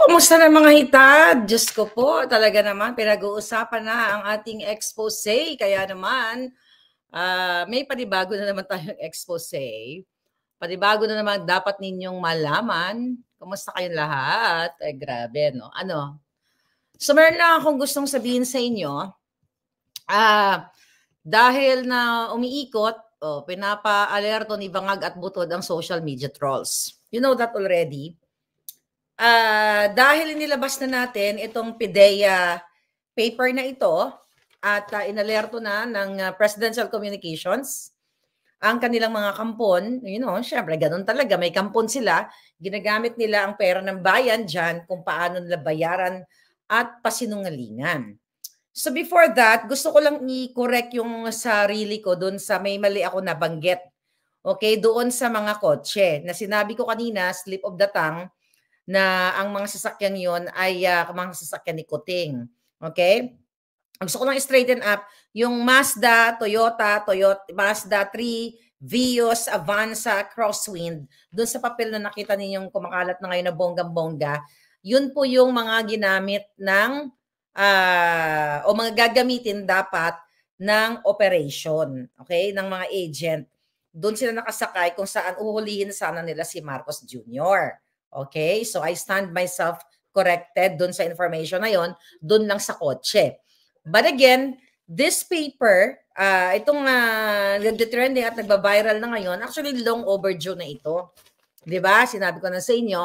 Kumusta na mga hitad? Diyos ko po, talaga naman, pinag-uusapan na ang ating expose. Kaya naman, may panibago na naman tayong expose. Panibago na naman dapat ninyong malaman. Kumusta kayong lahat? Grabe, no? So, meron lang akong gustong sabihin sa inyo. Dahil na umiikot, pinapa-alerto ni Bangag at Butod ang social media trolls. You know that already. Dahil inilabas na natin itong PIDEA paper na ito at inalerto na ng Presidential Communications ang kanilang mga kampon, syempre ganun talaga, may kampon sila, ginagamit nila ang pera ng bayan dyan kung paano nila bayaran at pasinungalingan. So before that, gusto ko lang i-correct yung sarili ko doon sa may mali ako nabanggit. Okay, doon sa mga kotse na sinabi ko kanina, slip of the tongue, na ang mga sasakyan yon ay mga sasakyan ni Kuting. Okay? Gusto ko lang straighten up yung Mazda, Mazda 3, Vios, Avanza, Crosswind, doon sa papel na nakita ninyong kumakalat na ngayon na bonggang-bongga, yun po yung mga ginamit ng, o mga gagamitin dapat ng operation, okay, ng mga agent. Doon sila nakasakay kung saan uhulihin sana nila si Marcos Jr., okay? So I stand myself corrected dun sa information na yon, dun lang sa kotse. But again, this paper, itong nag-trending at nagba-viral na ngayon, actually long overdue na ito. 'Di ba? Sinabi ko na sa inyo.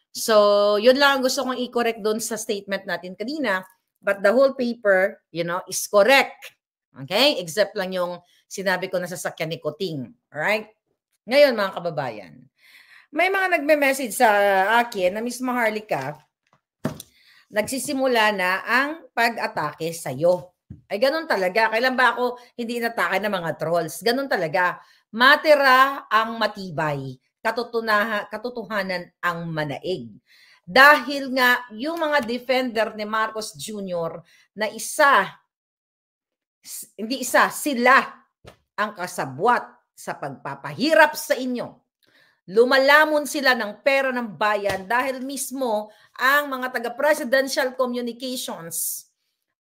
So, yun lang ang gusto kong i-correct dun sa statement natin kanina. But the whole paper, is correct. Okay? Except lang yung sinabi ko na sasakyan ni Kuting. Alright? Ngayon, mga kababayan, may mga nagme-message sa akin na Miss Maharlika, nagsisimula na ang pag-atake sa'yo. Ay, ganun talaga. Kailan ba ako hindi inatake ng mga trolls? Ganun talaga. Matira ang matibay. Katotohanan ang manaig. Dahil nga, yung mga defender ni Marcos Jr. na sila ang kasabwat sa pagpapahirap sa inyo. Lumalamon sila ng pera ng bayan dahil mismo ang mga taga-presidential communications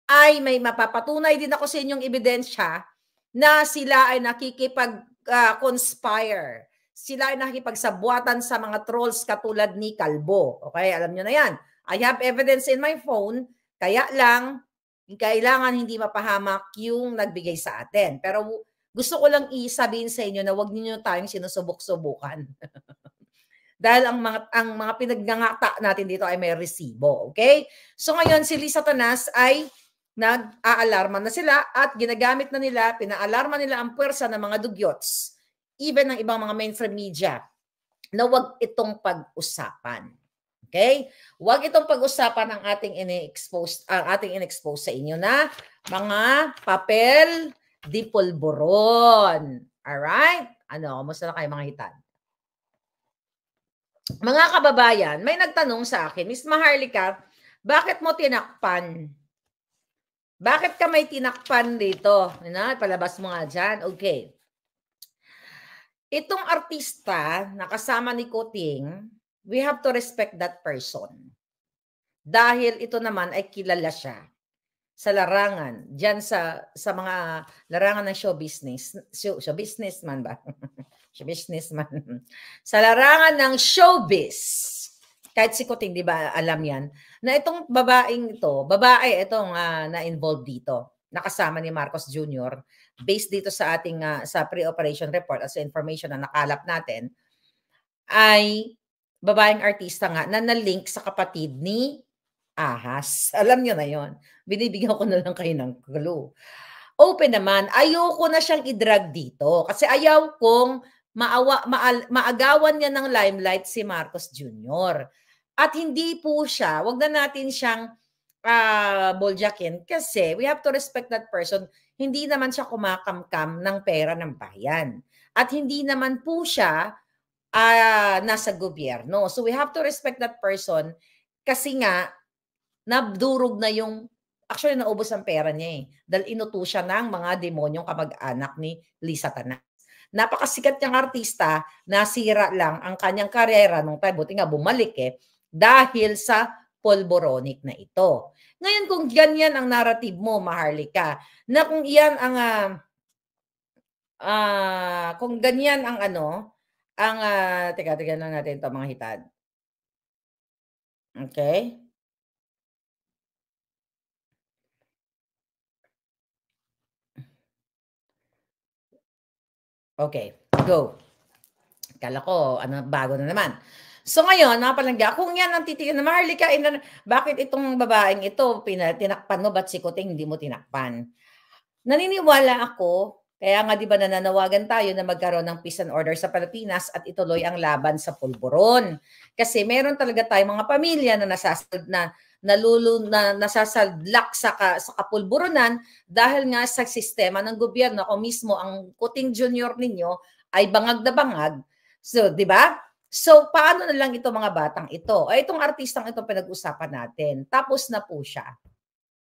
ay may mapapatunay din ako sa inyong ebidensya na sila ay nakikipag-conspire. Sila ay nakikipagsabuatan sa mga trolls katulad ni Kalbo. Okay, alam nyo na yan. I have evidence in my phone, kaya lang, kailangan hindi mapahamak yung nagbigay sa atin. Pero gusto ko lang isabihin sa inyo na huwag niyo tayong sinusubok-subukan. Dahil ang mga pinagnangata natin dito ay may resibo. Okay? So ngayon, si Lisa Tanas ay nag-aalarma na sila at ginagamit na nila, pinaalarma nila ang puwersa ng mga dugyots, even ng ibang mga mainstream media, na huwag itong pag-usapan. Okay? Huwag itong pag-usapan ang ating in-expose sa inyo na mga papel di pulburon. Alright? Kumusta na kayo mga hitad? Mga kababayan, may nagtanong sa akin, Miss Maharlika, bakit mo tinakpan? Bakit ka may tinakpan dito? Palabas mo nga dyan. Okay. Itong artista na kasama ni Kuting, we have to respect that person. Dahil ito naman ay kilala siya sa larangan, dyan sa mga larangan ng show business. Show business man ba? Show business man. Sa larangan ng showbiz. Kahit si Kuting, di ba, alam yan, na itong babae itong na-involved dito, nakasama ni Marcos Jr., based dito sa ating sa pre-operation report at sa information na nakalap natin, ay babaeng artista nga na na-link sa kapatid ni Ahas. Alam nyo na yon. Binibigyan ko na lang kayo ng clue. Open naman, ayoko na siyang i-drag dito kasi ayaw kong maagawan niya ng limelight si Marcos Jr. At hindi po siya, wag na natin siyang boljakin kasi we have to respect that person. Hindi naman siya kumakamkam ng pera ng bayan. At hindi naman po siya nasa gobyerno. So we have to respect that person kasi nga, nadurog na actually naubos ang pera niya dahil inuto siya ng mga demonyong kamag-anak ni Lisa Tanas. Napakasikat niyang artista, nasira lang ang kanyang karera nung time, buti nga bumalik dahil sa pulboronic na ito. Ngayon, kung ganyan ang narrative mo, Maharlika, na kung iyan ang kung ganyan ang teka lang natin 'to mga hitad. Okay? Okay, go. Akala ko bago na naman. So ngayon, mga palangga, kung yan ang titingnan na, Maharlika, bakit itong babaeng ito tinakpan mo, ba't si Kuting hindi mo tinakpan? Naniniwala ako, kaya nga 'di ba nananawagan tayo na magkaroon ng peace and order sa Pilipinas at ituloy ang laban sa pulburon. Kasi meron talaga tayong mga pamilya na nasasadlak sa kapulburonan dahil nga sa sistema ng gobyerno o mismo ang Kuting Junior ninyo ay bangag na bangag. So, 'di ba? So, paano na lang ito mga batang ito? Ay, itong artistang ito pinag-usapan natin. Tapos na po siya.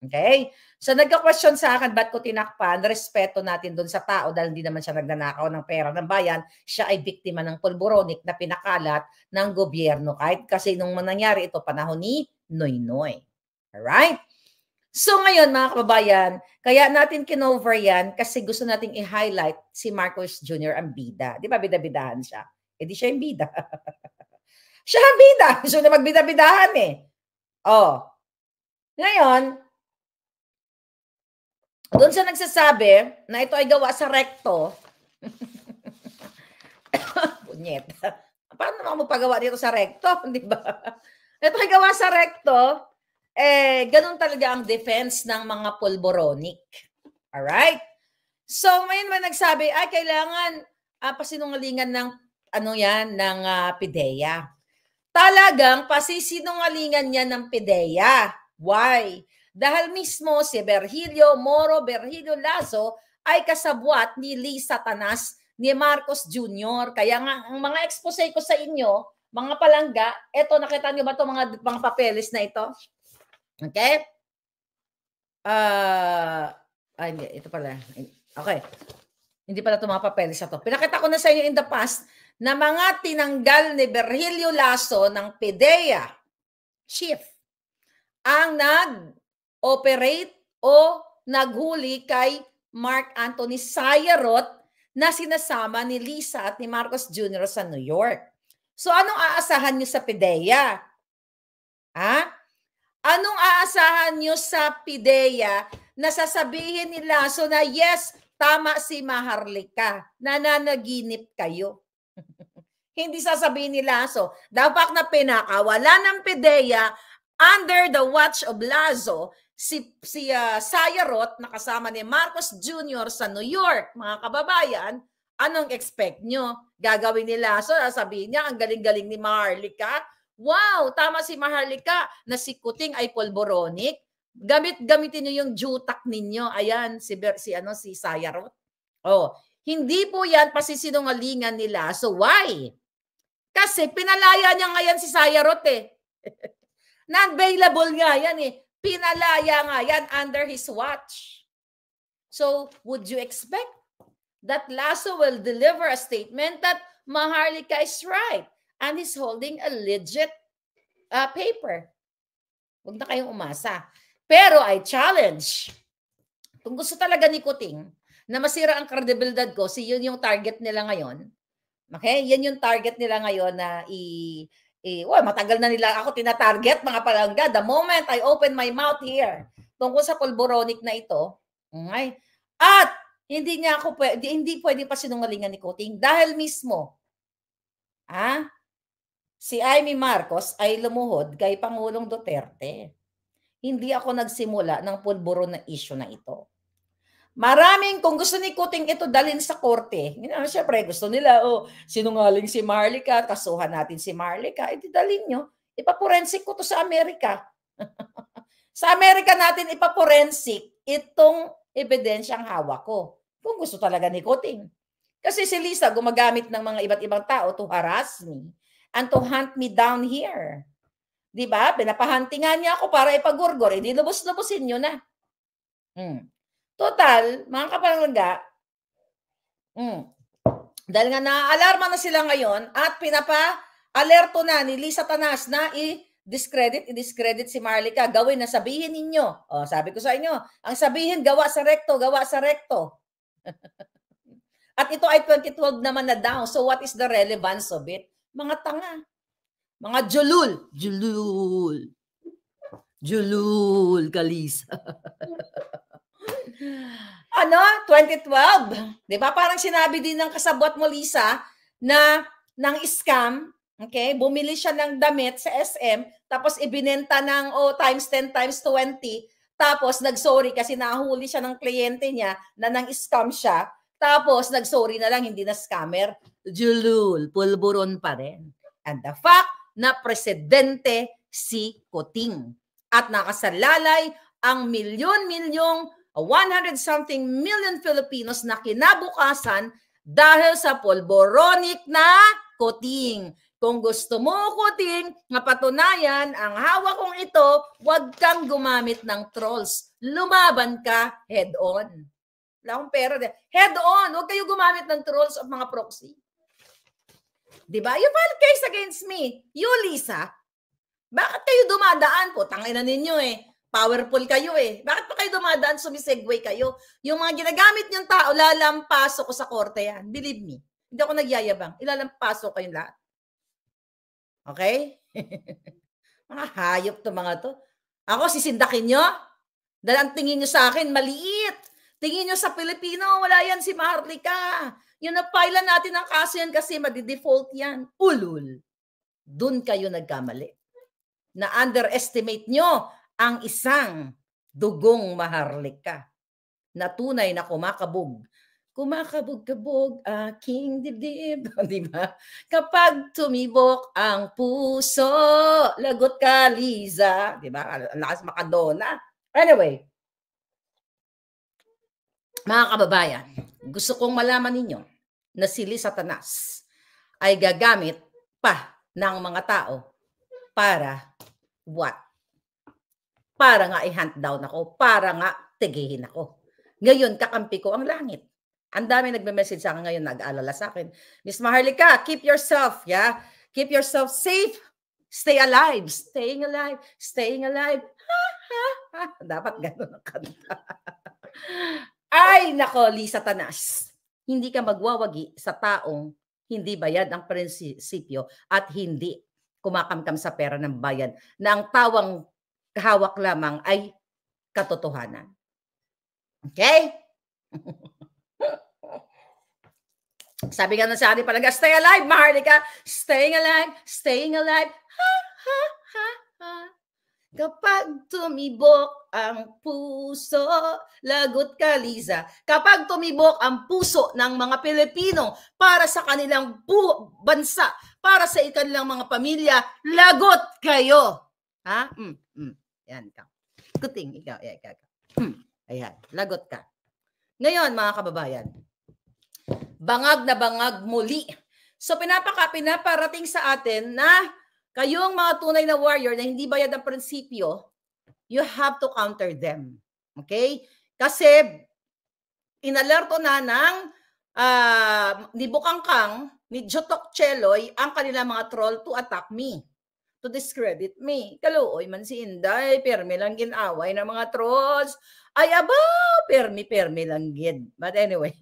Okay? So, nagka-question sa akin, ba't ko tinakpan? Respeto natin doon sa tao dahil hindi naman siya nagnanakaw ng pera ng bayan. Siya ay biktima ng pulboronic na pinakalat ng gobyerno. Kahit kasi nung nangyari ito, panahon ni Noynoy. Alright? So, ngayon mga kababayan, kaya natin kinover yan kasi gusto nating i-highlight si Marcos Jr. ang bida. Di ba bida-bidahan siya? Eh di siya yung bida. Siya ang bida. Gusto na magbida-bidahan eh. Oh. Ngayon, doon siya nagsasabi na ito ay gawa sa rekto. Punyet. Paano naman magpagawa dito sa rekto? Di ba? Ito ay gawa sa rekto. Ganun talaga ang defense ng mga pulboronic. Alright? So, ngayon man nagsabi, ay kailangan pasinungalingan ng ng PIDEA. Talagang pasisinungalingan niya ng PIDEA. Why? Dahil mismo si Moro Virgilio Lasso ay kasabwat ni Lisa Tanas ni Marcos Jr. Kaya nga, ang mga expose ko sa inyo, mga palangga, eto, nakita niyo ba ito mga papeles na ito? Okay? Hindi, ito pala. Okay. Hindi pala ito mga papeles na ito. Pinakita ko na sa inyo in the past na mga tinanggal ni Virgilio Lasso ng PIDEA chief ang nag-operate o naghuli kay Mark Anthony Sayarot na sinasama ni Lisa at ni Marcos Jr. sa New York. So anong aasahan niyo sa PIDEA? Anong aasahan niyo sa PIDEA na sasabihin ni Lasso na yes, tama si Maharlika, nananaginip kayo? Hindi sasabihin ni Lasso. Dapat na pinakawala ng PIDEA under the watch of Lasso, si Sayarot na kasama ni Marcos Jr. sa New York. Mga kababayan, anong expect nyo? Gagawin ni Lasso, sasabihin niya, ang galing-galing ni Maharlika. Wow, tama si Maharlika na si Kuting ay pulboronic. Gamitin niyo yung jutak ninyo. Ayan, si Sayarot. Oh, hindi po yan pasisinungalingan ni Lasso. Why? Kasi pinalaya niya ngayon si Sayarot eh. Non-available nga yan eh. Pinalaya nga yan under his watch. So, would you expect that Lasso will deliver a statement that Maharlika is right and is holding a legit paper? Huwag na kayong umasa. Pero I challenge, kung gusto talaga ni Kuting na masira ang kredibilidad ko, yun yung target nila ngayon. Okay? Yan yung target nila ngayon na matagal na nila ako tina-target, mga palangga. The moment I open my mouth here tungkol sa pulboronic na ito, okay? At hindi pwedeng pasinungalingan ni Kuting dahil mismo si Amy Marcos ay lumuhod kay Pangulong Duterte. Hindi ako nagsimula ng pulburon na issue na ito. Maraming, kung gusto ni Kuting ito dalhin sa korte, syempre gusto nila, sinungaling si Maharlika, kasuhan natin si Maharlika, dalhin nyo, ipaporensik ko to sa Amerika. Sa Amerika natin ipaporensik itong ebidensyang hawak ko. Kung gusto talaga ni Kuting. Kasi si Lisa gumagamit ng mga iba't ibang tao to harass me and to hunt me down here. Diba? Pinapahantingan niya ako para ipagurgor. Hindi lubos-lubosin nyo na. Total, mga kapalangga, dahil nga naaalarma na sila ngayon at pinapa-alerto na ni Lisa Tanas na i-discredit si Marlica, gawin na sabihin ninyo. O, sabi ko sa inyo, ang sabihin, gawa sa rekto, gawa sa rekto. At ito ay 2012 naman na daw. So what is the relevance of it? Mga tanga. Mga Julul, Kalisa. Ano? 2012. Di ba? Parang sinabi din ng kasabot mo, Lisa, na ng scam, okay? Bumili siya ng damit sa SM, tapos ibinenta ng times 10, times 20, tapos nag-sorry kasi nahuli siya ng kliyente niya na nang scam siya, tapos nag-sorry na lang, hindi na scammer. Julul, pulburon pa rin. And the fact na presidente si Kuting at nakasalalay ang milyon-milyong 100-something million Filipinos na kinabukasan dahil sa polboronic na Kuting. Kung gusto mo, Kuting, mapatunayan ang hawak kong ito, huwag kang gumamit ng trolls. Lumaban ka head-on. Wala akong pera. Head-on. Huwag kayo gumamit ng trolls of mga proxy. Diba? You file case against me. You, Lisa. Bakit kayo dumadaan po? Tangina ninyo eh. Powerful kayo eh. Bakit pa kayo dumadaan, sumisegue kayo? Yung mga ginagamit niyong tao, lalampaso ko sa korte yan. Believe me. Hindi ako nagyayabang. Ilalampaso kayong lahat. Okay? Mga hayop to mga to. Ako, sisindakin nyo? Dahil ang tingin nyo sa akin, maliit. Tingin nyo sa Pilipino, wala yan si Marlica. Yung na-file natin ang kaso yan kasi madi-default yan. Ulul. Doon kayo nagkamali. Na-underestimate nyo ang isang dugong Maharlika na tunay na kumakabog. Kumakabog-kabog aking dibdib. Diba? Kapag tumibok ang puso, lagot ka, Liza. Diba? Ang lakas makadona. Anyway, mga kababayan, gusto kong malaman ninyo na si Liza Satanas ay gagamit pa ng mga tao para what? Para nga i-hunt down ako, para nga tigihin ako. Ngayon, kakampi ko ang langit. Ang dami nagme-message sa akin ngayon, nag-aalala sa akin. Miss Maharlika, keep yourself, yeah? Keep yourself safe. Stay alive. Staying alive. Staying alive. Ha, ha, ha. Dapat gano'n ang kanta. Ay, nako, Liza Satanas. Hindi ka magwawagi sa taong hindi bayad ang prinsipyo at hindi kumakamkam sa pera ng bayan na ang tawang kahawak lamang ay katotohanan. Okay? Sabi nga na sa akin palaga, stay alive, Maharlika. Staying alive, staying alive. Ha, ha, ha, ha. Kapag tumibok ang puso, lagot ka, Liza. Kapag tumibok ang puso ng mga Pilipino para sa kanilang bansa, para sa kanilang mga pamilya, lagot kayo. Ha? Yan ka. Kuting, ikaw. Ayan, lagot ka. Ngayon, mga kababayan, bangag na bangag muli. So, pinaparating sa atin na kayong mga tunay na warrior na hindi bayad ang prinsipyo, you have to counter them. Okay? Kasi, inalerto na ng ni Bukangkang, ni Jotok Cheloy, ang kanilang mga troll to attack me. To discredit me. Kaluoy man si Inday, permi lang ginaway ng mga trolls. Ay, aba, permi lang gid. But anyway.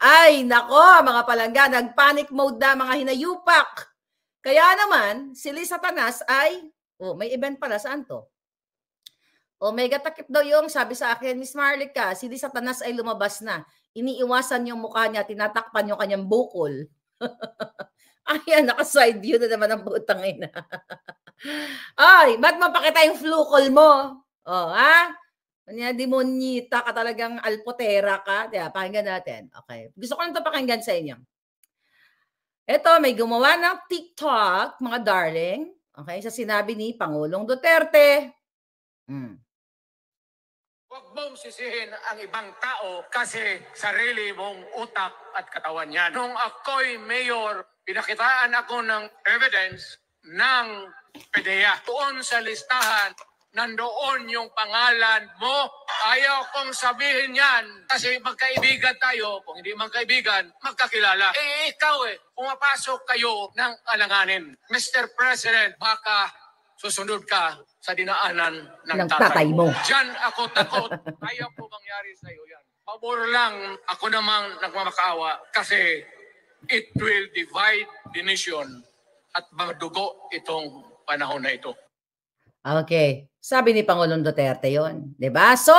Ay, nako, mga palangga, nag-panic mode na mga hinayupak. Kaya naman, si Liza Satanas ay, may event pala, saan to? Mega takip daw yung sabi sa akin, Miss Maharlika, si Liza Satanas ay lumabas na. Iniiwasan yung mukha niya, tinatakpan yung kanyang bukol. Ayan, naka-side view na naman ang putang ina. Ay, ba't mapakita yung flukol mo? Ha? Kanya demonyita ka talagang alpotera ka. Diba? Pakinggan natin. Okay. Gusto ko lang ito pakinggan sa inyo. Ito, may gumawa ng TikTok, mga darling. Okay, sa sinabi ni Pangulong Duterte. Huwag mong sisihin ang ibang tao kasi sarili mong utak at katawan yan. Nung ako'y mayor, pinakitaan ako ng evidence ng PDEA. Doon sa listahan nandoon yung pangalan mo. Ayaw kong sabihin yan kasi magkaibigan tayo. Kung hindi magkaibigan, magkakilala. Ikaw pumapasok kayo ng alanganin. Mr. President, baka susunod ka sa dinaanan ng tatay mo. Diyan ako takot. Ayaw po mangyari sa iyo yan. Pabor lang ako namang nagmamakaawa kasi it will divide the nation at madugo itong panahon na ito. Okay. Sabi ni Pangulong Duterte yon, 'di ba? So,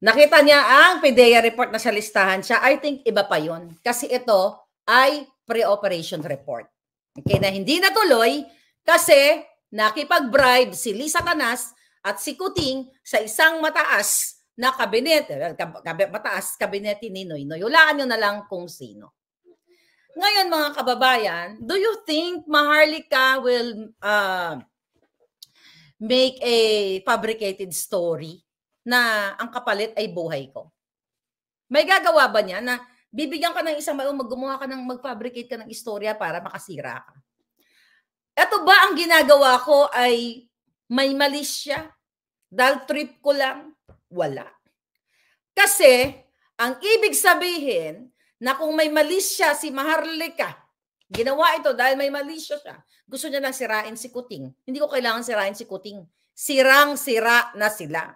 nakita niya ang PDEA report na sa listahan siya. I think iba pa yon kasi ito ay pre-operation report. Okay, na hindi natuloy kasi nakipag-bribe si Lisa Tanas at si Kuting sa isang mataas na kabinete, mataas kabinete ni Noynoy. Hulaan nyo na lang kung sino. Ngayon mga kababayan, do you think Maharlika will make a fabricated story na ang kapalit ay buhay ko? May gagawa ba niya na bibigyan ka ng isang gumawa ka ng mag-fabricate ka ng istorya para makasira ka? Ito ba ang ginagawa ko ay may mali siya? Dahil trip ko lang? Wala. Kasi ang ibig sabihin na kung may mali siya si Maharlika, ginawa ito dahil may mali siya. Gusto niya lang sirain si Kuting. Hindi ko kailangan sirain si Kuting. Sirang-sira na sila.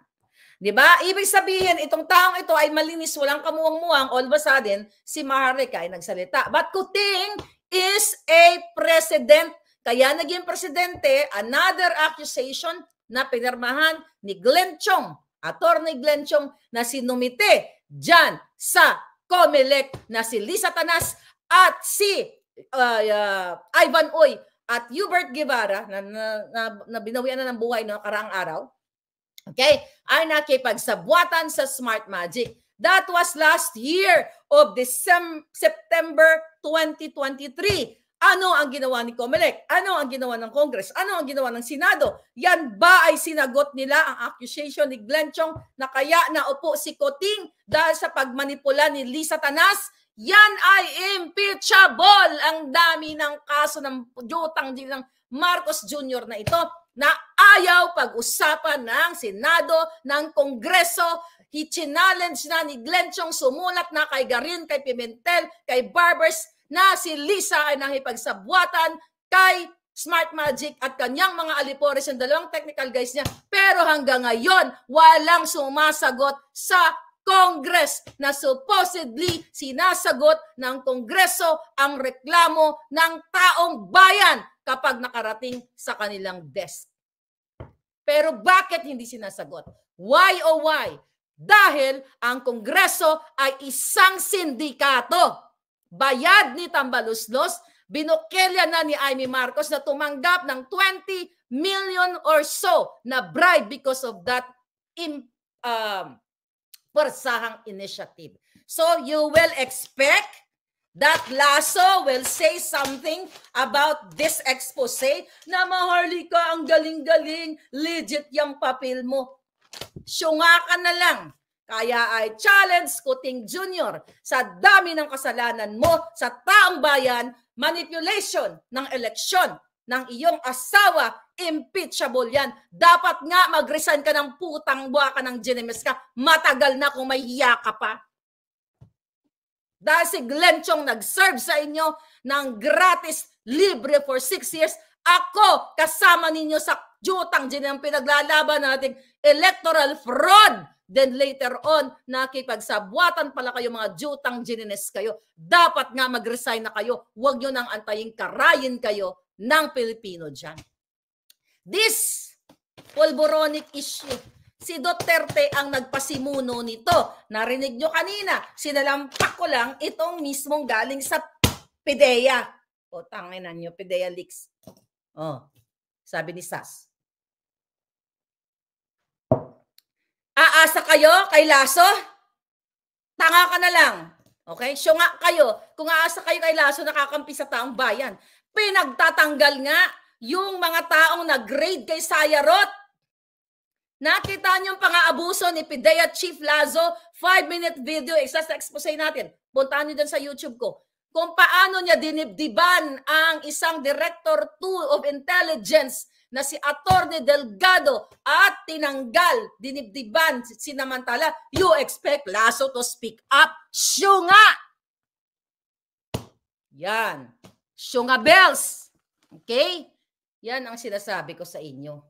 Di ba? Ibig sabihin, itong taong ito ay malinis, walang kamuwang-muwang, all of a sudden, si Maharlika ay nagsalita. But Kuting is a president. Kaya naging presidente, another accusation na pinirmahan ni Glenn Chong, Attorney Glenn Chong, na sinumite dyan sa COMELEC na si Lisa Tanas at si Ivan Uy at Hubert Guevara na binawian na ng buhay no karaang araw, okay, ay nakipagsabwatan sa Smart Magic. That was last year of September 2023. Ano ang ginawa ni COMELEC? Ano ang ginawa ng Congress? Ano ang ginawa ng Senado? Yan ba ay sinagot nila ang accusation ni Glenn Chong na kaya naupo si Kuting dahil sa pagmanipula ni Lisa Tanas? Yan ay impeachable. Ang dami ng kaso ng jutang ng Marcos Jr. na ito na ayaw pag-usapan ng Senado, ng Kongreso. I-challenge na ni Glenn Chong, sumulat na kay Garin, kay Pimentel, kay Barbers, na si Lisa ay nakipagsabwatan kay Smart Magic at kanyang mga alipores, yung dalawang technical guys niya. Pero hanggang ngayon, walang sumasagot sa Congress na supposedly sinasagot ng Kongreso ang reklamo ng taong bayan kapag nakarating sa kanilang desk. Pero bakit hindi sinasagot? Why oh why? Dahil ang Kongreso ay isang sindikato. Bayad ni Tambaluslos, binukelya na ni Amy Marcos na tumanggap ng 20 million or so na bribe because of that persahang initiative. So you will expect that Lasso will say something about this expose na Maharlika, ang galing-galing, legit yung papel mo. Syunga ka na lang. Kaya ay challenge Kuting Jr. sa dami ng kasalanan mo sa taong bayan, manipulation ng eleksyon ng iyong asawa, impeachable yan. Dapat nga mag-resign ka ng putang buwa ka ng Ginemes ka. Matagal na kung may hiya ka pa. Dahil si Glenn Chong nag-serve sa inyo ng gratis, libre for 6 years. Ako, kasama ninyo sa jutang Ginemes pinaglalaban nating electoral fraud. Then later on, nakipagsabwatan pala kayo, mga jutang Ginemes kayo. Dapat nga mag-resign na kayo. Huwag nyo nang antayin, karayin kayo ng Pilipino dyan. This pulboronic issue, si Duterte ang nagpasimuno nito. Narinig nyo kanina, sinalampak ko lang itong mismong galing sa PDEA. O, tanginan nyo, PDEA leaks. O, sabi ni Sas. Aasa kayo kay Lasso? Tanga ka na lang. Okay? Syunga kayo. Kung aasa kayo kay Lasso, nakakampi sa taong bayan. Pinagtatanggal nga yung mga taong nag-grade kay Sayarot. Nakita niyo yung pang-aabuso ni PDEA Chief Lazo, 5-minute video, isa sa expose natin. Puntaan niyo dyan sa YouTube ko. Kung paano niya dinibdiban ang isang Director 2 of Intelligence na si Atty. Delgado at tinanggal, dinibdiban, sinamantala, you expect Lasso to speak up? Syunga! Yan. Syunga bells. Okay? Yan ang sinasabi ko sa inyo.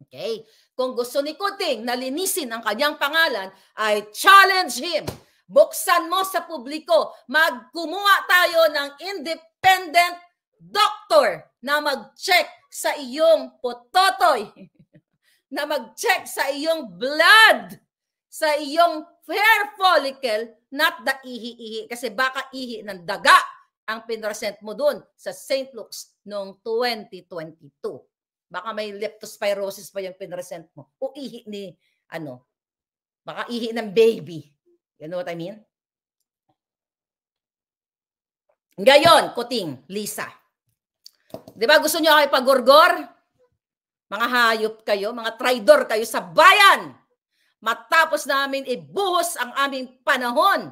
Okay? Kung gusto ni Kuting na linisin ang kanyang pangalan, I challenge him. Buksan mo sa publiko. Magkumuha tayo ng independent doctor na mag-check sa iyong pototoy, na mag-check sa iyong blood, sa iyong hair follicle, not the ihi-ihi. Kasi baka ihi ng daga ang pinresent mo dun sa St. Luke's noong 2022. Baka may leptospirosis pa yung pinresent mo. O ihi ni, baka ihi ng baby. You know what I mean? Ngayon, Kuting, Lisa. Di ba gusto nyo kayo pagurgor? Mga hayop kayo, mga traidor kayo sa bayan. Matapos namin ibuhos ang aming panahon.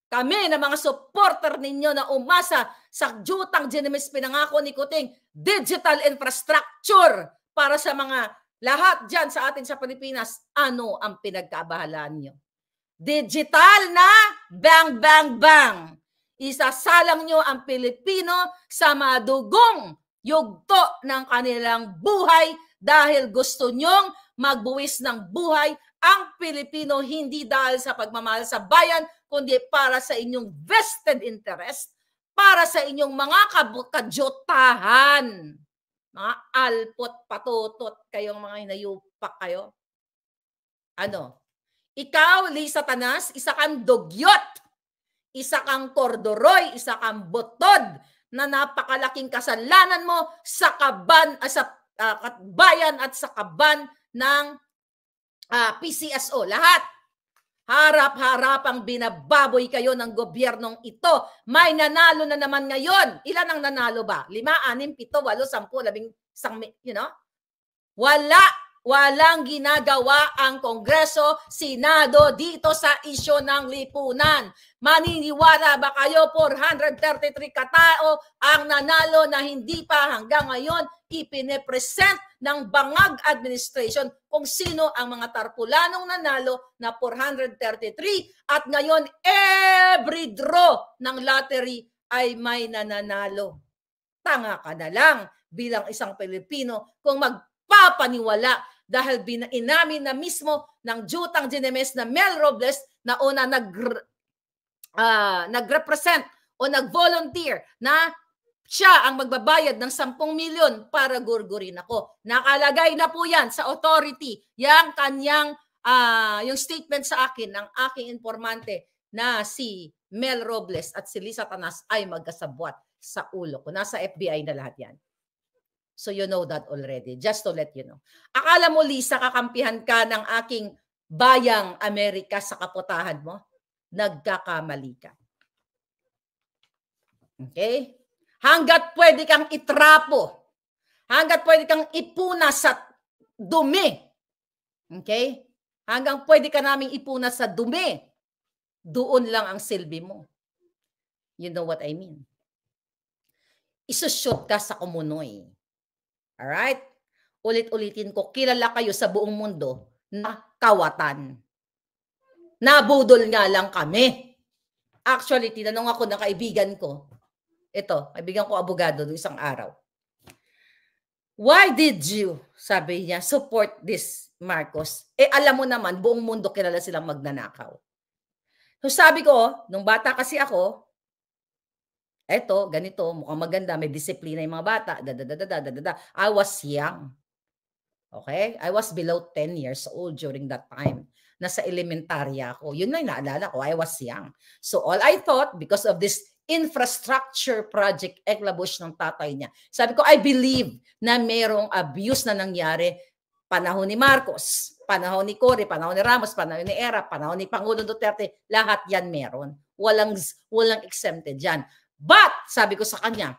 Kami na mga supporter ninyo na umasa sa jutang Ginemes pinangako ni Kuting, digital infrastructure para sa mga lahat dyan sa atin sa Pilipinas. Ano ang pinagkaabahalaan nyo? Digital na bang, bang, bang. Isasalang nyo ang Pilipino sa madugong yugto ng kanilang buhay dahil gusto nyong magbuwis ng buhay ang Pilipino hindi dahil sa pagmamahal sa bayan, kundi para sa inyong vested interest, para sa inyong mga kajotahan. Mga alpot, patutot kayong mga hinayupak kayo. Ikaw, Lisa Tanas, isa kang dugyot, isa kang kordoroy, isa kang butod na napakalaking kasalanan mo sa kaban, sa bayan at sa kaban ng PCSO. Lahat. Harap-harapang binababoy kayo ng gobyernong ito. May nanalo na naman ngayon. Ilan ang nanalo ba? 5, 6, 7, 8, 10, 11, Walang ginagawa ang Kongreso, Senado dito sa isyu ng lipunan. Maniniwala ba kayo 433 katao ang nanalo na hindi pa hanggang ngayon ipine-present ng bangag administration kung sino ang mga tarpulanong nanalo na 433 at ngayon every draw ng lottery ay may nananalo. Tanga ka na lang bilang isang Pilipino kung magpapaniwala dahil inamin na mismo ng jutang Ginemes na Mel Robles na una nag-represent o nag-volunteer na siya ang magbabayad ng 10 milyon para gurgurin ako. Nakalagay na po yan sa authority, yung kanyang, yung statement sa akin ng aking informante na si Mel Robles at si Lisa Tanas ay magkasabwat sa ulo ko. Nasa FBI na lahat yan. So you know that already, just to let you know. Akala mo, Lisa, kakampihan ka ng aking bayang Amerika sa kaputahan mo? Nagkakamali ka. Okay? Hanggat pwede kang itrapo, hanggat pwede kang ipunas sa dumi, okay? Hanggang pwede ka naming ipunas sa dumi, doon lang ang silbi mo. You know what I mean? Isushoot ka sa kumunoy. Alright? Ulit-ulitin ko, kilala kayo sa buong mundo na kawatan. Nabudol nga lang kami. Actually, tinanong ako ng kaibigan ko. Ito, kaibigan ko abogado noong isang araw. Why did you, sabi niya, support this Marcos? Alam mo naman, buong mundo kilala silang magnanakaw. So sabi ko, nung bata kasi ako, eto, ganito, mukhang maganda, may disiplina yung mga bata, I was young. Okay? I was below 10 years old during that time. Nasa elementarya ako. Yun na yung naalala ko, I was young. So all I thought, because of this infrastructure project, eklabush ng tatay niya, sabi ko, I believe na merong abuse na nangyari panahon ni Marcos, panahon ni Cory, panahon ni Ramos, panahon ni Era, panahon ni Pangulong Duterte, lahat yan meron. Walang exempted yan. But, sabi ko sa kanya,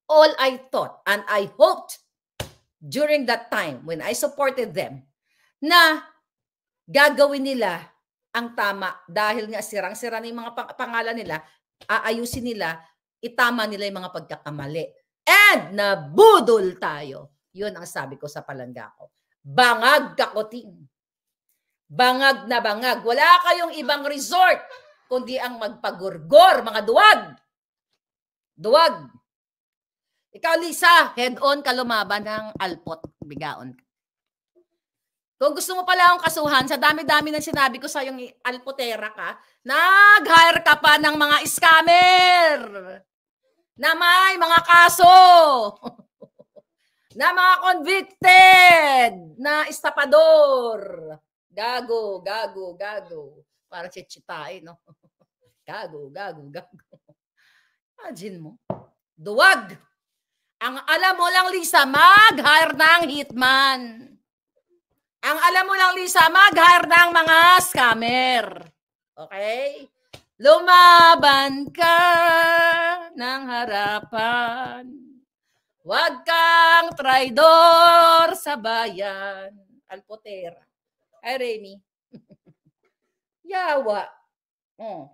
all I thought and I hoped during that time when I supported them na gagawin nila ang tama dahil nga sirang-sira na yung mga pangalan nila, aayusin nila, itama nila yung mga pagkakamali. And nabudol tayo. Yun ang sabi ko sa palangga ko. Bangag ka, Kuting. Bangag na bangag. Wala kayong ibang resort kundi ang magpagurgor, mga duwag. Duwag. Ikaw, Lisa, head-on ka lumaban ng alpot. Bigaon. Kung gusto mo pala akong kasuhan, sa dami-dami ng sinabi ko sa yung alpotera ka, nag-hire ka pa ng mga scammer na may mga kaso, na mga convicted, na estapador. Gago, gago, gago. Para chichitain, no? Gago, gago, gago. Imagine mo. Duwag. Ang alam mo lang, Lisa, mag-hire ng hitman. Ang alam mo lang, Lisa, mag-hire ng mga scammer. Okay? Lumaban ka ng harapan. Huwag kang traidor sa bayan. Alpotera. Ay, Remy. Yawa. Oh.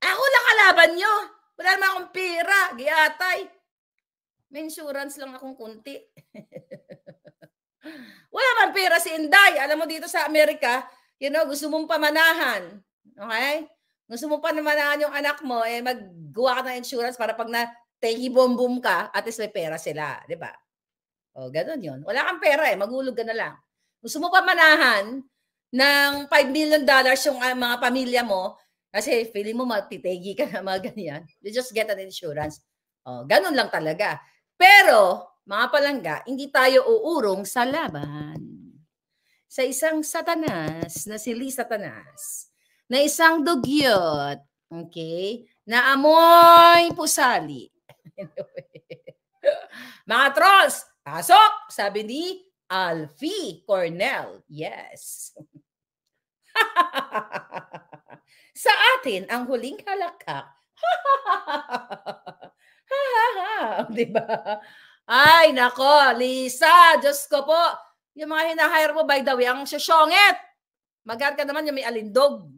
Ako lang kalaban nyo. Wala naman akong pera. Giatay. May insurance lang akong kunti. Wala man pera si Inday. Alam mo dito sa Amerika, gusto mong pamanahan. Okay? Gusto mong pamanahan yung anak mo, maggawa ka ng insurance para pag na-tehi-bom-bom ka, at least may pera sila. Diba? O, ganun yun. Wala kang pera magulog ka na lang. Gusto mo pamanahan ng $5 million yung mga pamilya mo, kasi feeling mo matitegi ka na mga ganyan. You just get an insurance. O, ganun lang talaga. Pero, mga palangga, hindi tayo uurong sa laban. Sa isang satanas na si Lee Satanas, na isang dugyot, okay, na amoy pusali. Mga trolls, pasok, sabi ni Alfie Cornell. Yes. Sa atin, ang huling halakak. Diba? Ay, nako, Lisa, Diyos ko po. Yung mga hinahire mo, by the way, ang syongit. Mag-hire ka naman yung may alindog.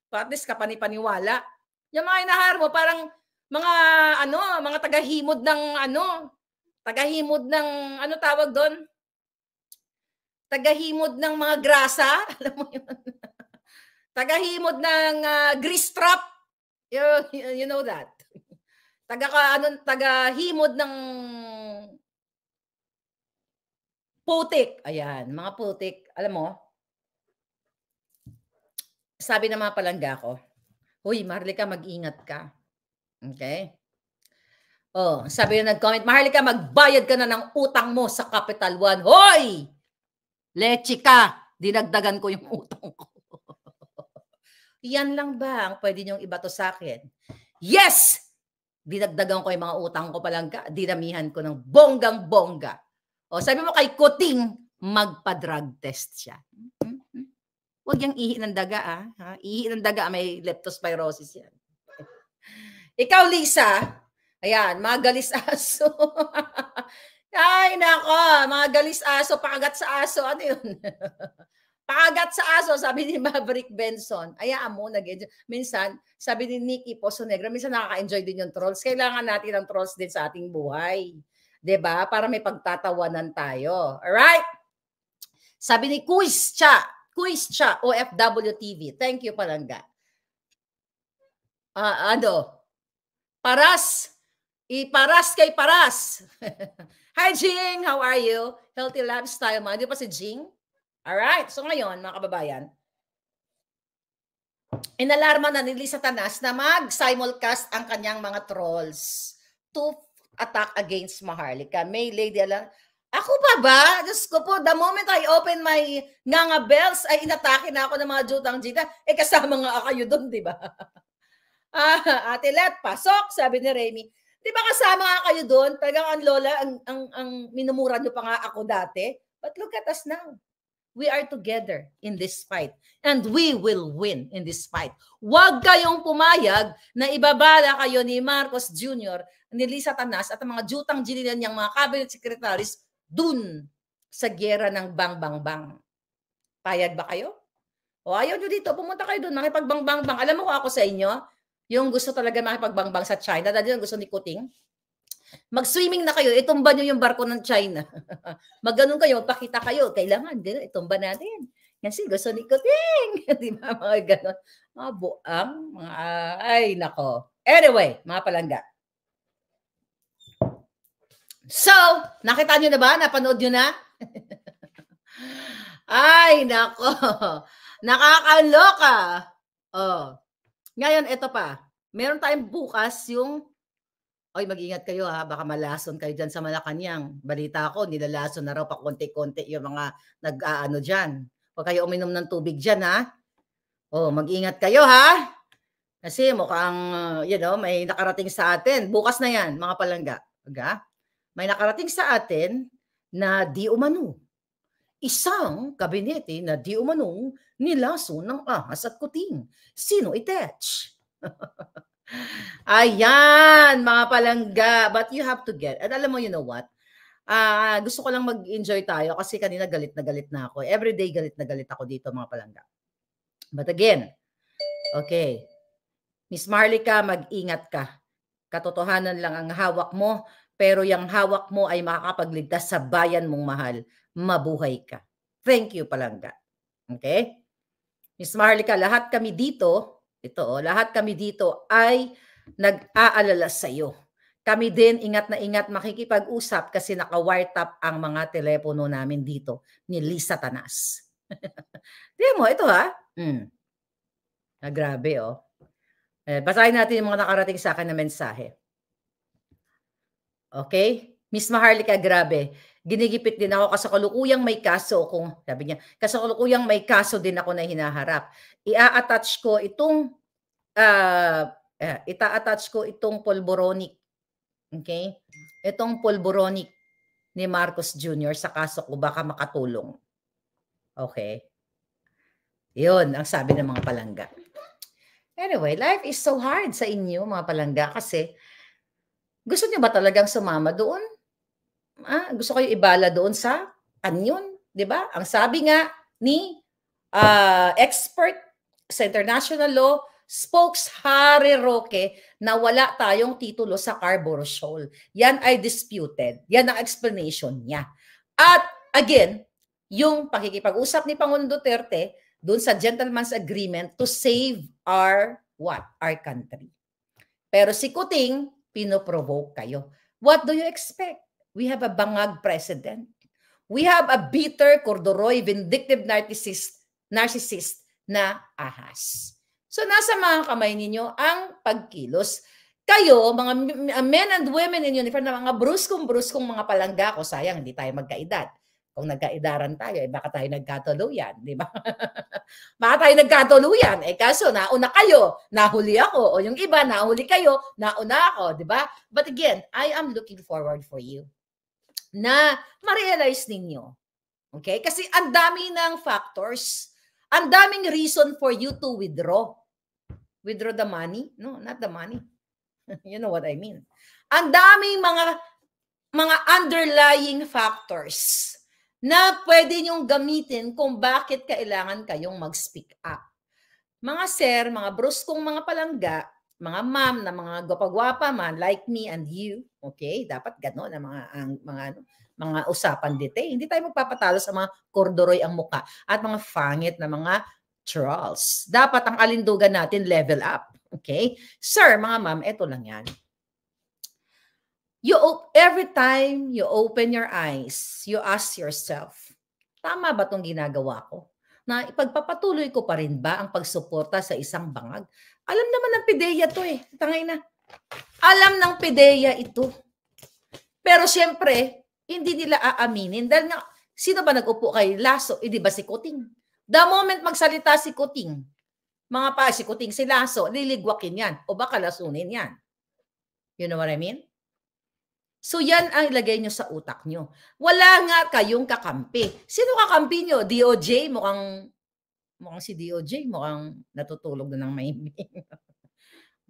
At least kapani-paniwala. Yung mga hinahire mo, parang mga tagahimod ng tagahimod ng, tawag doon? Tagahimod ng mga grasa. Alam mo yun? Tagahimod ng grease trap. You know that. Tagahimod ng putik. Ayan, mga putik. Alam mo, sabi ng mga palangga ko, huy, Maharlika, mag-ingat ka. Okay? Oh, sabi yung nag-comment, Maharlika, magbayad ka na ng utang mo sa Capital One. Hoy! Leche ka! Dinagdagan ko yung utang ko. Yan lang ba ang pwede niyong ibato sa akin? Yes! Dinagdagan ko yung mga utang ko palangga. Dinamihan ko ng bonggang-bongga. O, sabi mo kay Kuting, magpa-drug test siya. Huwag yung ihi ng daga, ha? Ihi ng daga, may leptospirosis yan. Ikaw, Lisa, ayan, mga galis aso. Ay, nako, mga galis aso, pakagat sa aso, ano yun? Pakagat sa aso, sabi ni Maverick Benson. Ayaan mo, minsan, sabi ni Nikki Pozo Negra, minsan nakaka-enjoy din yung trolls. Kailangan natin ng trolls din sa ating buhay. 'Di ba? Para may pagtatawanan tayo. Alright? Sabi ni Kuis Cha, OFW TV. Thank you, palangga. Paras. Iparas kay Paras. Hi, Jing. How are you? Healthy lifestyle. Di pa si Jing? Alright. So ngayon, mga kababayan, inalarma na ni Lee Satanas na mag-simulcast ang kanyang mga trolls to attack against Maharlika. May lady alam. Ako pa ba? Diyos ko po, the moment I open my nganga bells, ay inatake na ako ng mga jutang-jita. Kasama nga kayo doon, di ba? Ate Let, pasok, sabi ni Remy. Di ba kasama nga kayo doon? Talagang ang lola, ang minumura nyo pa nga ako dati. But look at us now. We are together in this fight. And we will win in this fight. Huwag kayong pumayag na ibabala kayo ni Marcos Jr., ni Lee Satanas at ang mga jutang-jinilan niyang mga cabinet secretaries dun sa gyera ng bang-bang-bang. Payag ba kayo? O ayaw nyo dito, pumunta kayo dun, makipagbang-bang-bang. Alam mo ko ako sa inyo, yung gusto talaga makipagbang-bang sa China, dahil yung gusto ni Kuting, Mag-swimming na kayo, itumba nyo yung barko ng China. Mag-ganun kayo, magpakita kayo. Kailangan, ganun, itumba natin. Kasi gusto ni Kuting. Di ba, mga ganun. Mga buang, mga, ay, nako. Anyway, mga palangga. So, nakita nyo na ba? Napanood nyo na? Ay, nako. Nakakaloka. Oh. Ngayon, ito pa. Meron tayong bukas yung, oy, mag-ingat kayo ha, baka malason kayo dyan sa Malacanang. Balita ko, nilalason na raw pa konti-konti yung mga nag-aano dyan. Huwag kayo uminom ng tubig dyan ha. Oh, mag-ingat kayo ha. Kasi mukhang, may nakarating sa atin. Bukas na yan, mga palangga. Okay? May nakarating sa atin na di umano. Isang kabinete na di umanong nilaso ng ahas at kuting. Sino itech? Ayan, mga palangga. But you have to get, at alam mo, you know what? Gusto ko lang mag-enjoy tayo kasi kanina galit na ako. Everyday galit na galit ako dito, mga palangga. But again, okay, Miss Marlica, mag-ingat ka. Katotohanan lang ang hawak mo, pero yung hawak mo ay makakapagligtas sa bayan mong mahal. Mabuhay ka. Thank you, palangga. Okay? Miss Marlica, lahat kami dito, lahat kami dito ay nag-aalala sa iyo. Kami din, ingat na ingat makikipag-usap kasi naka-wiretap ang mga telepono namin dito ni Lisa Tanas. Tingnan mo, ito ha. Grabe, oh. Basahin natin yung mga nakarating sa akin na mensahe. Okay? Miss Maharlika, grabe. Ginigipit din ako kasi kalukuyang may kaso kung, sabi niya, kasi kalukuyang may kaso din ako na hinaharap. Ia-attach ko itong polboronic. Okay? Itong polboronic ni Marcos Jr. sa kaso ko, baka makatulong. Okay? Yun ang sabi ng mga palangga. Anyway, life is so hard sa inyo, mga palangga, kasi gusto niyo ba talagang sumama doon? Gusto kayo ibala doon sa kanyon, di ba? Ang sabi nga ni expert sa international law, spokes Harry Roque, na wala tayong titulo sa carborosol. Yan ay disputed. Yan ang explanation niya. At again, yung pakikipag-usap ni Pangulong Duterte doon sa gentleman's agreement to save our country. Pero si Kuting, pinoprovoke kayo. What do you expect? We have a bangag president. We have a bitter, corduroy, vindictive narcissist na ahas. So nasa mga kamay ninyo ang pagkilos. Kayo, mga men and women in uniform, na mga bruskong mga palangga ko, sayang, hindi tayo magkaedad. Kung nagkaidaran tayo, baka tayo nagkatuluyan, di ba? Baka tayo nagkatuluyan. Kaso, nauna kayo, nahuli ako. O yung iba, nahuli kayo, nauna ako, di ba? But again, I am looking forward for you na ma-realize ninyo. Okay? Kasi ang dami ng factors. Ang daming reason for you to withdraw. Withdraw the money? No, not the money. You know what I mean. Ang daming mga underlying factors na pwede nyong gamitin kung bakit kailangan kayong mag-speak up. Mga sir, mga bruskong mga palangga, mga ma'am na mga gwapa-gwapa man like me and you, okay? Dapat gano'n ang mga usapan dito. Hindi tayo magpapatalo sa mga corduroy ang muka at mga fangit na mga trolls. Dapat ang alindugan natin level up, okay? Sir, mga ma'am, eto lang yan. Every time you open your eyes, you ask yourself, tama ba itong ginagawa ko? Na ipagpapatuloy ko pa rin ba ang pagsuporta sa isang bangag? Alam naman ng PIDEA to eh. Tangay na. Alam ng PIDEA ito. Pero siyempre, hindi nila aaminin. Dahil nga, sino ba nag-upo kay Lasso? Di ba si Kuting? The moment magsalita si Kuting, si Kuting, si Lasso, liligwakin yan. O baka lasunin yan. You know what I mean? So yan ang ilagay nyo sa utak nyo. Wala nga kayong kakampi. Sino kakampi nyo? DOJ? Mukhang si DOJ. Mukhang natutulog na ng mahimbing.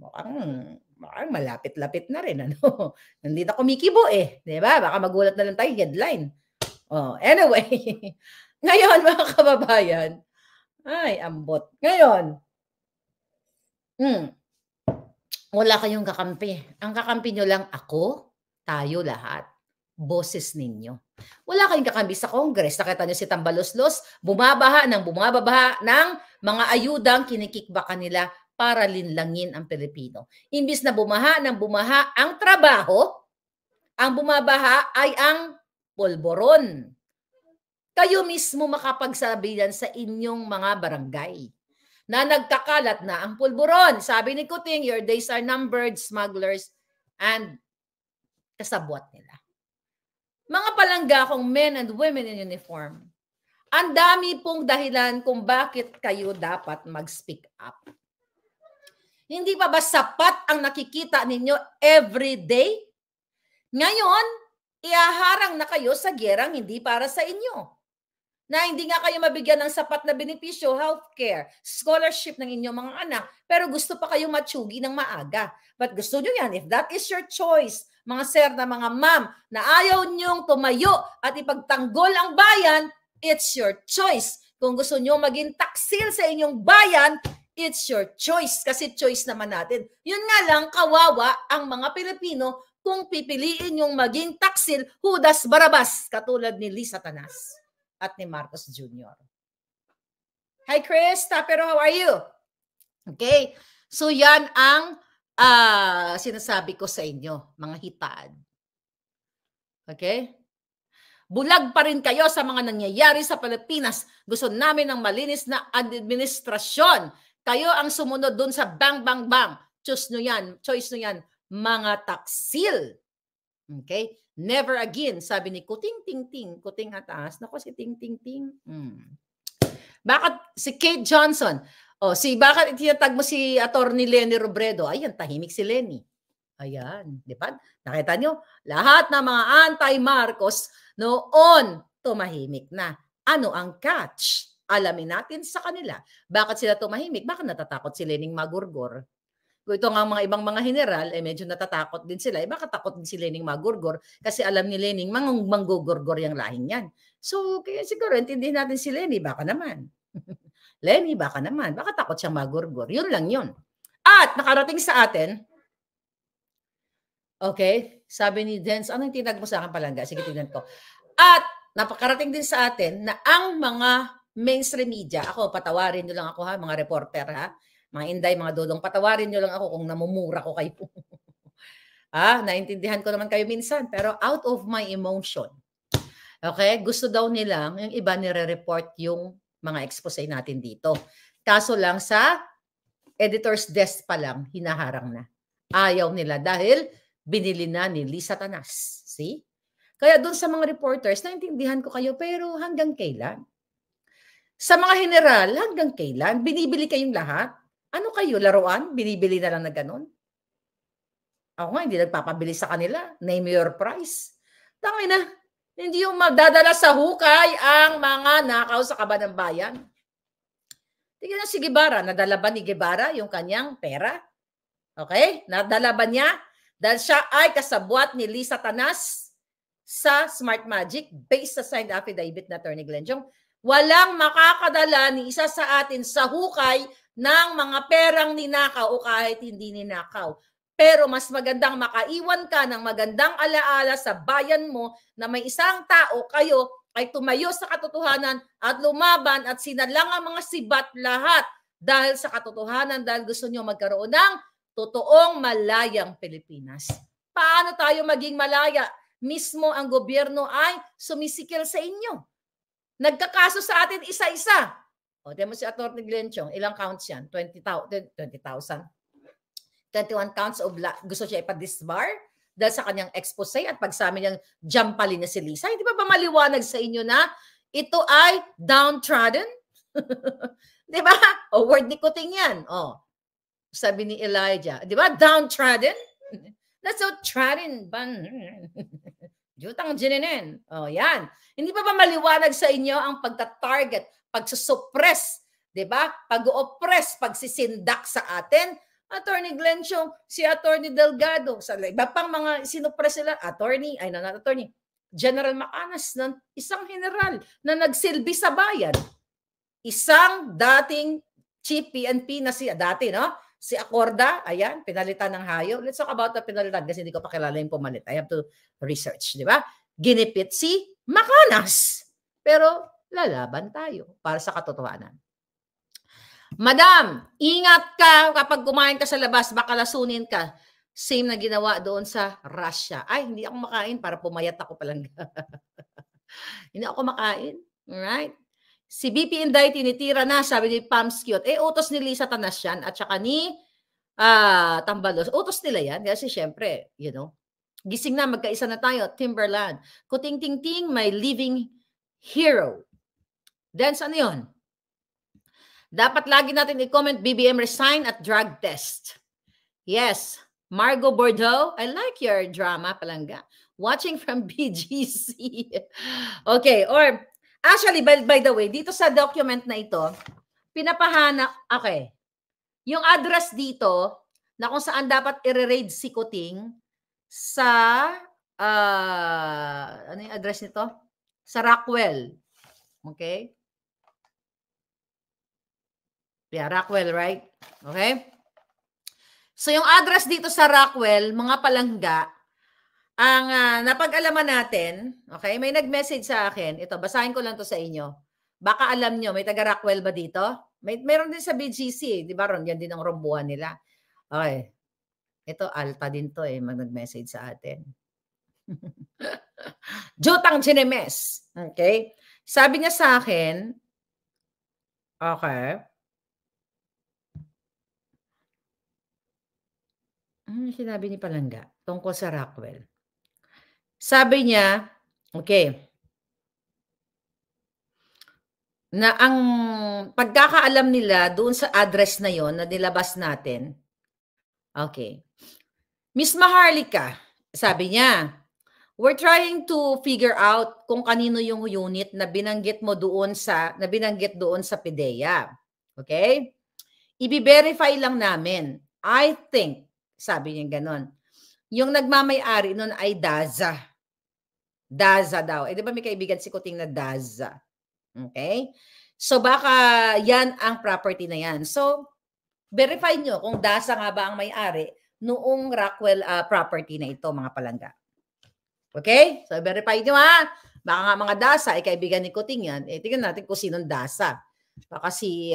mukhang malapit-lapit na rin. Ano? Hindi na kumikibo eh. Diba? Baka magulat na lang tayo. Headline. Anyway. Ngayon, mga kababayan. Ay, ambot. Ngayon. Wala kayong kakampi. Ang kakampi nyo lang ako. tayo lahat, boses ninyo. Wala kayong kakambi sa Congress. Nakita niyo si Tambaloslos, bumabaha ng mga ayudang kinikikbaka nila para linlangin ang Pilipino. Imbis na bumaha ang trabaho, ang bumabaha ay ang polboron. Kayo mismo makapagsabi yan sa inyong mga barangay na nagkakalat na ang pulburon. Sabi ni Kuting, your days are numbered, smugglers, and kasabwat nila. Mga palangga kong men and women in uniform, ang dami pong dahilan kung bakit kayo dapat mag-speak up. Hindi pa ba sapat ang nakikita ninyo every day? Ngayon, iaharang na kayo sa gerang hindi para sa inyo. Na hindi nga kayo mabigyan ng sapat na benepisyo, healthcare, scholarship ng inyong mga anak, pero gusto pa kayong matsugi ng maaga. But gusto nyo yan, if that is your choice, mga sir na mga ma'am, na ayaw nyong tumayo at ipagtanggol ang bayan, it's your choice. Kung gusto nyo maging taksil sa inyong bayan, it's your choice. Kasi choice naman natin. Yun nga lang, kawawa ang mga Pilipino kung pipiliin yung maging taksil, Judas Barabas, katulad ni Lisa Tanas at ni Marcos Jr. Hi, Chris. Pero how are you? Okay. So, yan ang sinasabi ko sa inyo, mga hitad. Okay? Bulag pa rin kayo sa mga nangyayari sa Pilipinas. Gusto namin ng malinis na administrasyon. Kayo ang sumunod dun sa bang, bang, bang. Choice nyo yan, mga taksil. Okay? Never again, sabi ni Kuting Ting Ting. Kuting ataas. Naku, si Ting Ting Ting. Bakit si Kate Johnson? Bakit itinatag mo si Attorney Leni Robredo? Ayan, tahimik si Leni. Ayan, di ba? Nakita nyo? Lahat ng mga anti-Marcos noon tumahimik na. Ano ang catch? Alamin natin sa kanila. Bakit sila tumahimik? Bakit natatakot si Lening Magurgor? Kung ito nga mga ibang mga general, medyo natatakot din sila. Baka takot din si Lening Magurgor kasi alam ni Lening manggugurgor yung lahing yan. So, kaya siguro, intindihin natin si Leni. Baka naman. Leni, baka naman. Baka takot siyang magurgor. Yun lang yun. At nakarating sa atin, okay, sabi ni Dens, anong tinag mo sa akin palangga? Sige, tingnan ko. At napakarating din sa atin na ang mga mainstream media, ako, patawarin nyo lang ako ha, mga reporter ha, mga inday, mga dodong, patawarin nyo lang ako kung namumura ko kayo. Naintindihan ko naman kayo minsan, pero out of my emotion. Okay? Gusto daw nilang, yung iba nire-report yung mga expose natin dito. Kaso lang sa editor's desk pa lang, hinaharang na. Ayaw nila dahil binili na ni Lisa Tanas. See? Kaya doon sa mga reporters, naintindihan ko kayo, pero hanggang kailan? Sa mga general, hanggang kailan? Binibili kayong lahat? Ano kayo, laruan? Binibili na lang na ganun? Ako nga, hindi nagpapabili sa kanila. Name your price. Tangina, hindi yung madadala sa hukay ang mga nakaw sa kaban ng bayan. Tingnan na si Guevara. Nadala ba ni Guevara yung kanyang pera? Okay? Nadala ba niya? Dahil siya ay kasabwat ni Lisa Tanas sa Smart Magic based sa signed affidavit na Attorney Glenjong. Walang makakadala ni isa sa atin sa hukay ng mga perang ninakaw o kahit hindi ninakaw. Pero mas magandang makaiwan ka ng magandang alaala sa bayan mo na may isang tao, kayo ay tumayo sa katotohanan at lumaban at sinalang ang mga sibat lahat dahil sa katotohanan, dahil gusto nyo magkaroon ng totoong malayang Pilipinas. Paano tayo maging malaya? Mismo ang gobyerno ay sumisikil sa inyo. Nagkakaso sa atin isa-isa. O, tiyan mo si Atty. Glenchong, ilang counts yan? 20,000. 21 counts of gusto siya ipa-disbar dahil sa kanyang expose at pagsabi niyang jampalin na si Lisa. Hindi ba maliwanag sa inyo na ito ay downtrodden? Di ba? O, word ni Kuting yan. O, sabi ni Elijah. Di ba? Downtrodden? That's so trodden. Jutang gininin. O, yan. Hindi ba maliwanag sa inyo ang pagta-target, pagsusuppress, di ba? Pag-oppress, pagsisindak sa atin? Attorney Glenchong, si Attorney Delgado, sa iba pang mga sinuppress sila, General Macanas, isang general na nagsilbi sa bayan. Isang dating chief PNP na siya, dati, no? Si Acorda, ayan, pinalitan ng hayop. Let's talk about the pinalitan kasi hindi ko pa kilala yung pumalit. I have to research, di ba? Ginipit si Macanas. Pero lalaban tayo para sa katotohanan. Madam, ingat ka kapag kumain ka sa labas, baka lasunin ka. Same na ginawa doon sa Russia. Ay, hindi ako makain para pumayat ako palang. Hindi ako makain. Alright? Si BP Inday, tinitira na, sabi ni Pams Cute. Utos ni Lisa Tanasyan at saka ni Tambalos. Utos nila yan. Kasi syempre, you know, gising na, magkaisa na tayo. Timberland. Kuting-ting-ting, my living hero. Then, ano yun? Dapat lagi natin i-comment, BBM resign at drug test. Yes. Margo Bordeaux, I like your drama, palangga. Watching from BGC. Okay, or actually, by the way, dito sa document na ito, pinapahana, okay, yung address dito, na kung saan dapat i-raid si Kuting sa, ano yung address nito? Sa Rockwell. Okay? Yeah, Rockwell, right? Okay? So, yung address dito sa Rockwell, mga palangga, ang napag-alaman natin, okay, may nag-message sa akin. Ito, basahin ko lang to sa inyo. Baka alam nyo, may taga-Rockwell ba dito? Meron din sa BGC, di ba ron? Yan din ang rombuhan nila. Okay. Ito, Alta din to nag-message sa atin. Jutang Chinemes. Okay? Sabi niya sa akin, okay. Sinabi ni Palangga tungkol sa Rockwell. Sabi niya, okay, na ang pagkakaalam nila doon sa address na yon na nilabas natin, okay, Miss Maharlika, sabi niya, we're trying to figure out kung kanino yung unit na binanggit mo doon sa, PIDEA. Okay? I-verify lang namin. I think, sabi niya ganon, yung nagmamay-ari nun ay DAZA. DAZA daw. Di ba may kaibigan si Kuting na DAZA? Okay? So baka yan ang property na yan. So, verify nyo kung DAZA nga ba ang may-ari noong Rockwell property na ito, mga palangga. Okay? So, verify nyo ha. Baka nga mga DAZA ay kaibigan ni Kuting yan. Tingnan natin kung sinong DAZA. Baka si,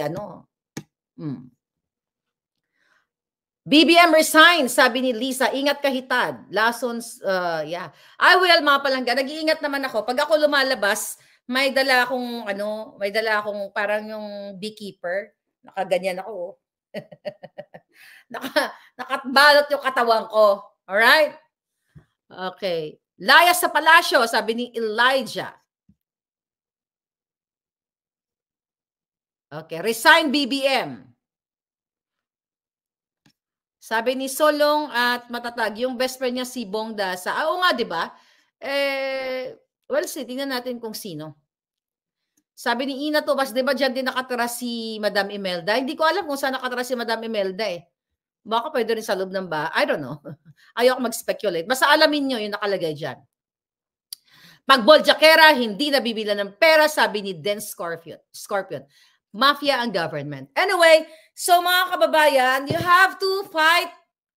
BBM resign, sabi ni Lisa, ingat ka hitad. Lessons, yeah. I will, mga palangga, nag-iingat naman ako. Pag ako lumalabas, may dala akong, parang yung beekeeper. Nakaganyan ako. Nakabalot yung katawan ko. Alright? Okay. Layas sa palasyo, sabi ni Elijah. Okay. Resign BBM. Sabi ni Solong at Matatag, yung best friend niya si Bong Dasa. Oo nga, di ba? Well, tingnan natin kung sino. Sabi ni Ina Tobas, di ba dyan din nakatira si Madam Imelda? Hindi ko alam kung saan nakatira si Madam Imelda Baka pwede rin sa loob ng bahay. I don't know. Ayoko mag-speculate. Basta alamin nyo yung nakalagay dyan. Pag Boljakera, hindi nabibila ng pera, sabi ni Den Scorpion. Mafia ang government. Anyway, so mga kababayan, you have to fight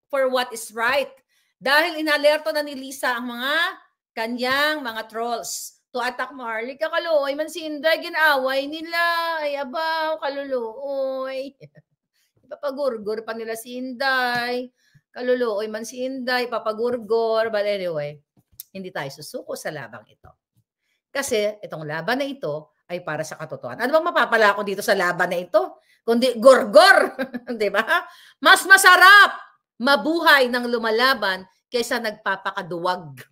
for what is right. Dahil inalerto na ni Lisa ang mga kanyang mga trolls to attack Maharlika. Kaluoy man si Inday, ginaway nila. Ay, abaw, kaluluoy. Papagurgur pa nila si Inday. Kaluluoy man si Inday, papagurgur. But anyway, hindi tayo susuko sa labang ito. Kasi itong laban na ito ay para sa katotohanan. Ano bang mapapala ko dito sa laban na ito? Kundi gorgor. Di ba? Mas masarap mabuhay ng lumalaban kaysa nagpapakaduwag.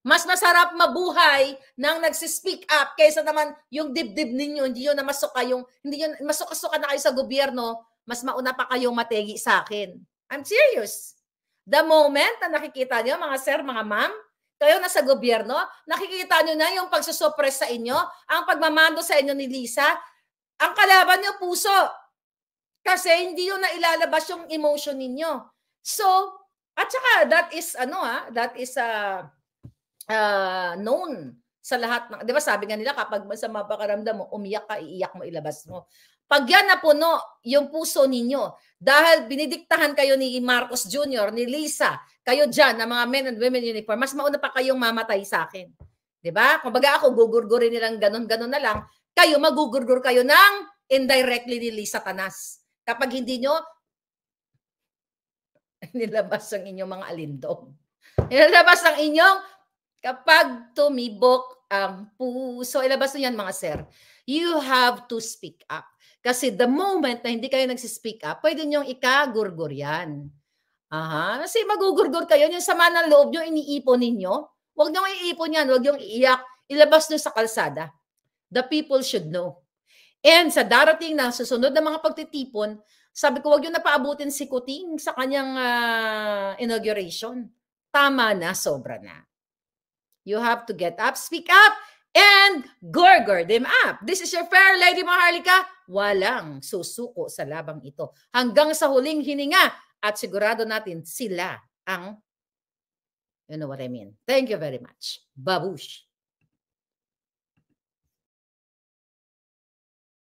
Mas masarap mabuhay ng nagsispeak up kaysa naman yung dibdib ninyo, hindi yun na masuka na kayo sa gobyerno, mas mauna pa kayong mategi sa akin. I'm serious. The moment na nakikita niyo, mga sir, mga ma'am, kayo nasa gobyerno, nakikita nyo na yung pagsusuppress sa inyo, ang pagmamando sa inyo ni Lisa, ang kalaban nyo puso. Kasi hindi yun na ilalabas yung emotion ninyo. So, at saka that is known sa lahat. Di ba sabi nga nila, kapag masama pakiramdam mo, umiyak ka, iiyak mo, ilabas mo. Pag yan napuno yung puso ninyo, dahil binidiktahan kayo ni Marcos Jr., ni Lisa, kayo dyan, na mga men and women uniform, mas mauna pa kayong mamatay sa akin. Diba? Kung baga ako, gugurgurin nilang ganon-ganon na lang, kayo, magugurgur kayo ng indirectly ni Lisa Tanas. Kapag hindi nyo nilabas ang inyong mga alindog. Nilabas ang inyong, kapag tumibok ang puso, ilabas nyo yan mga sir, you have to speak up. Kasi the moment na hindi kayo nagsispeak up, pwede nyo ikagurgur yan. Aha. Kasi magugurgur kayo, yung sama ng loob nyo, iniipon ninyo. Huwag nyo iipon yan, huwag nyo iiyak, ilabas nyo sa kalsada. The people should know. And sa darating na susunod na mga pagtitipon, sabi ko, huwag nyo napaabutin si Kuting sa kanyang inauguration. Tama na, sobra na. You have to get up, speak up, and gurgur them up. This is your fair lady, Maharlika. Walang susuko sa labang ito. Hanggang sa huling hininga at sigurado natin sila ang, you know what I mean. Thank you very much. Babush.